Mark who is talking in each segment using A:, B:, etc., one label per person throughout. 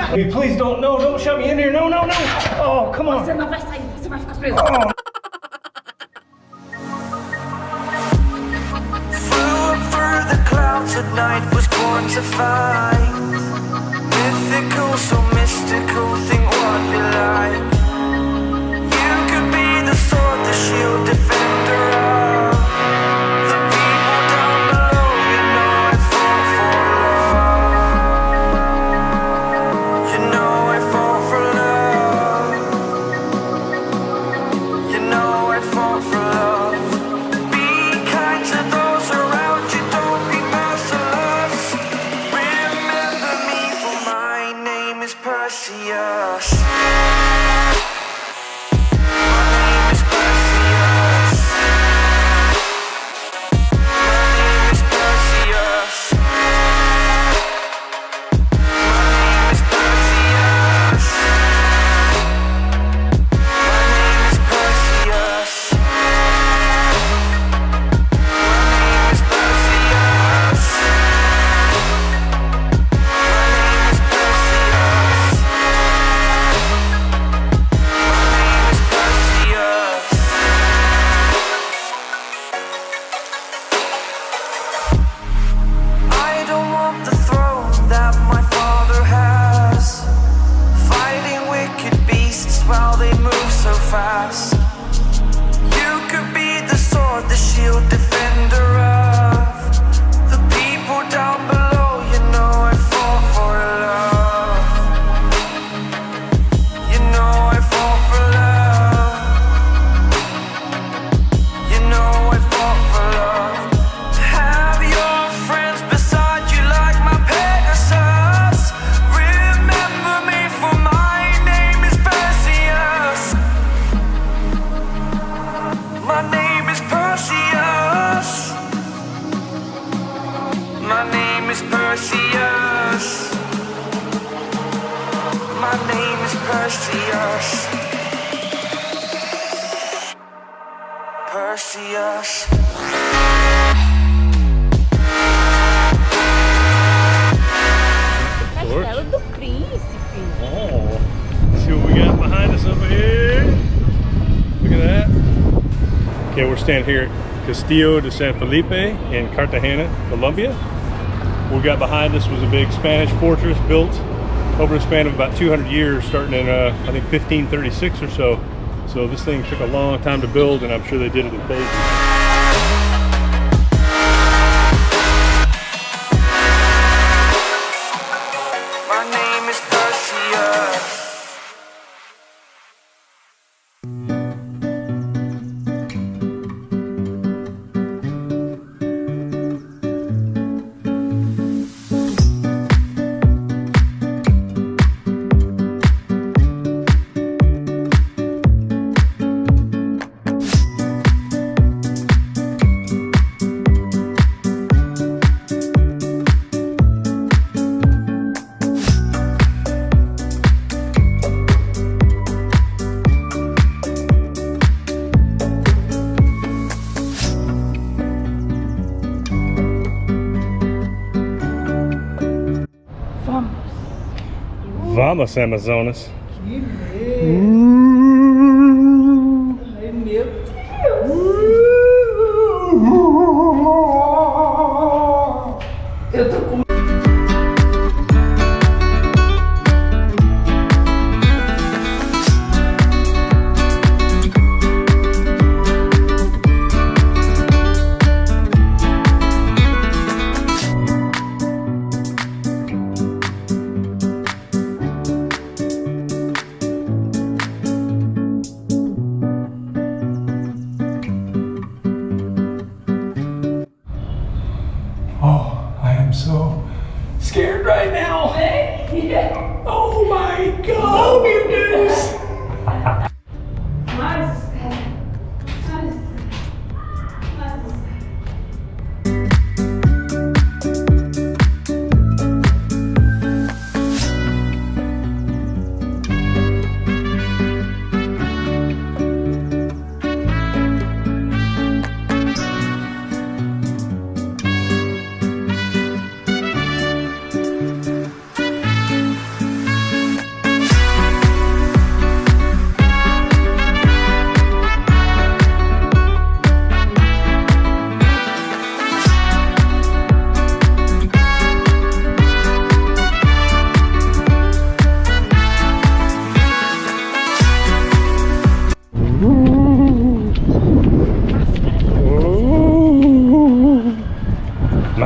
A: Hey, please don't shut me in here. No. Oh, come on.
B: Você não vai sair, você vai ficar preso.
A: Oh.
C: At night was born to find mythical, so mystical, think what you like. You could be the sword, the shield, defender of the people down below. You know I fall for love. You know I fall for love. You know I fall for love. Be kind to those around you, don't be Perseus. Perseus.
B: Castelo do Príncipe.
A: Oh, see what we got behind us over here. Look at that. Okay, we're standing here at Castillo de San Felipe in Cartagena, Colombia. What we got behind us was a big Spanish fortress built over a span of about 200 years, starting in I think 1536 or so. So this thing took a long time to build, and I'm sure they did it in phases.
C: My name is Perseus.
A: Vamos, Amazonas.
B: Que medo. Ai, meu Deus. Eu tô com...
A: So scared right now. Yeah. Oh my God, meu Deus.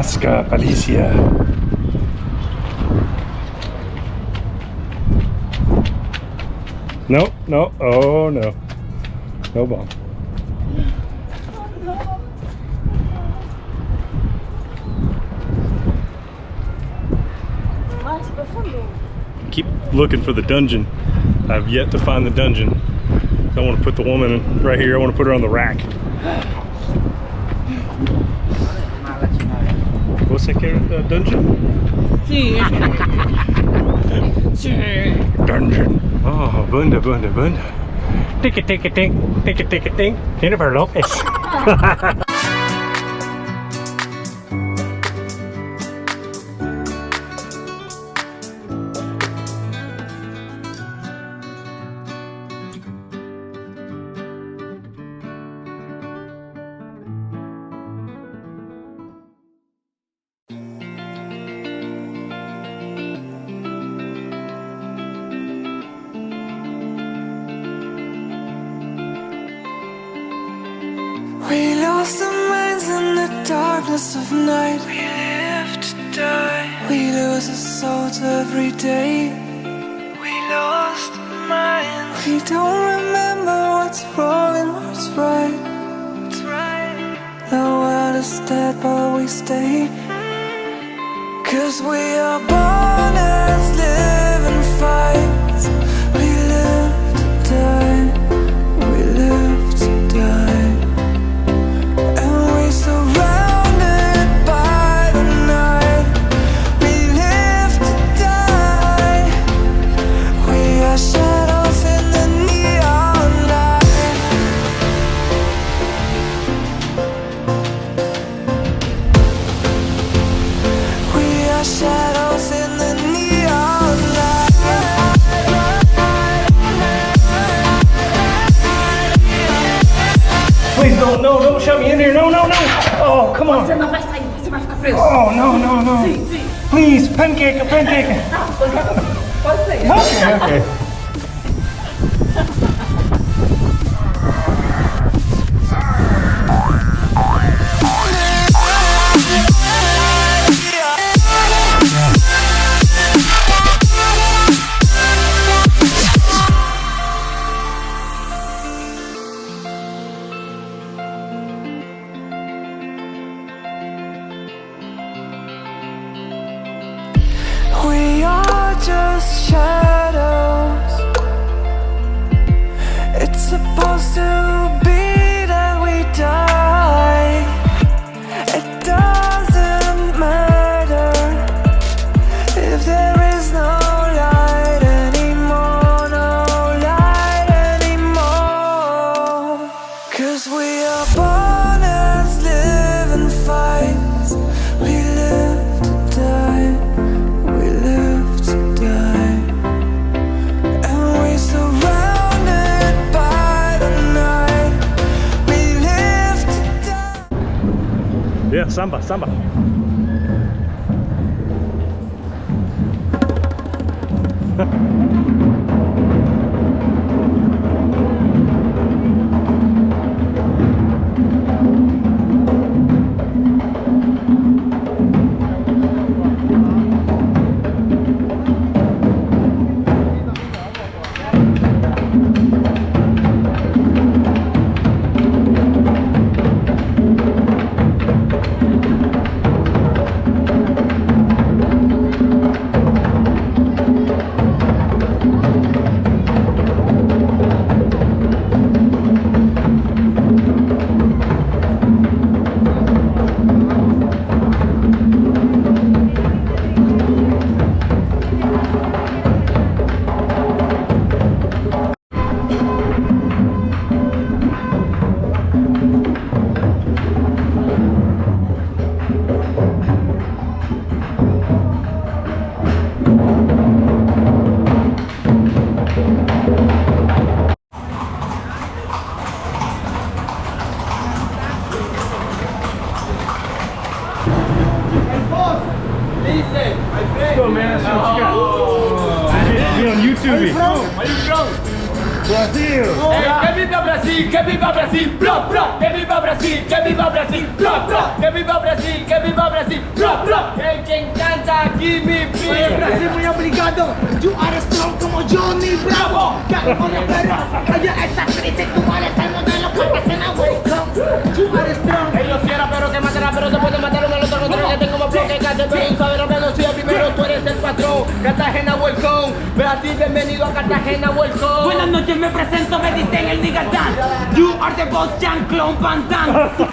A: Nebraska, Galicia. No, no, oh no. No bomb.
B: Mais profundo.
A: Keep looking for the dungeon. I've yet to find the dungeon. I want to put the woman right here. I want to put her on the rack. Você quer the dungeon?
B: Sim. Sim.
A: Dungeon. Oh, bunda, bunda, bunda. Tick it, tick it, tick it, tick it, tick. Jennifer Lopez.
C: We lost our minds in the darkness of night. We live to die. We lose our souls every day. We lost our minds. We don't remember what's wrong and what's right. What's right. The world is dead but we stay. 'Cause we are born as living fights. We live to die. We live to die. Surrounded by the night, we live to die. We are shadows in the neon light. We are shadows in the neon light.
A: Please don't shut me in here. No, no, no. Oh, come on.
B: Você não vai sair, você vai ficar preso.
A: Oh, no, no, no.
B: Sim, sim.
A: Please, pancake, pancake.
B: Pode sair.
A: Okay, okay.
C: We are just shadows. It's supposed to be that we die. It doesn't matter if there is no light anymore, no light anymore. 'Cause we are born as living fights. We live to die. We live to die. And we surrounded by the night. We live to die.
A: Yeah, samba, samba. Let's go, man. That's what you got. Be on YouTube.
D: Where you from?
A: Brazil.
D: Hey, que viva Brasil, que viva Brasil, blá, blá, que viva Brasil, que viva Brasil, blá, blá, que viva Brasil, que viva Brasil, blá. El que encanta, give me free.
E: Brasil muy obligado. You are strong como Johnny Bravo. Cargo de perro. Oye, esa actriz, tú vales el modelo. Cartagena, welcome. You are strong.
D: Ellos quiera pero que matará, pero después de matar uno al otro no que tengo más bloque que hacer, pero un saber menos si el primero tú eres el patrón. Cartagena, welcome. Brasil, bienvenido a Cartagena, welcome.
E: Buenas noches, me presento, me dicen el nigga Dan. You are the boss, Jean-Claude Van Damme.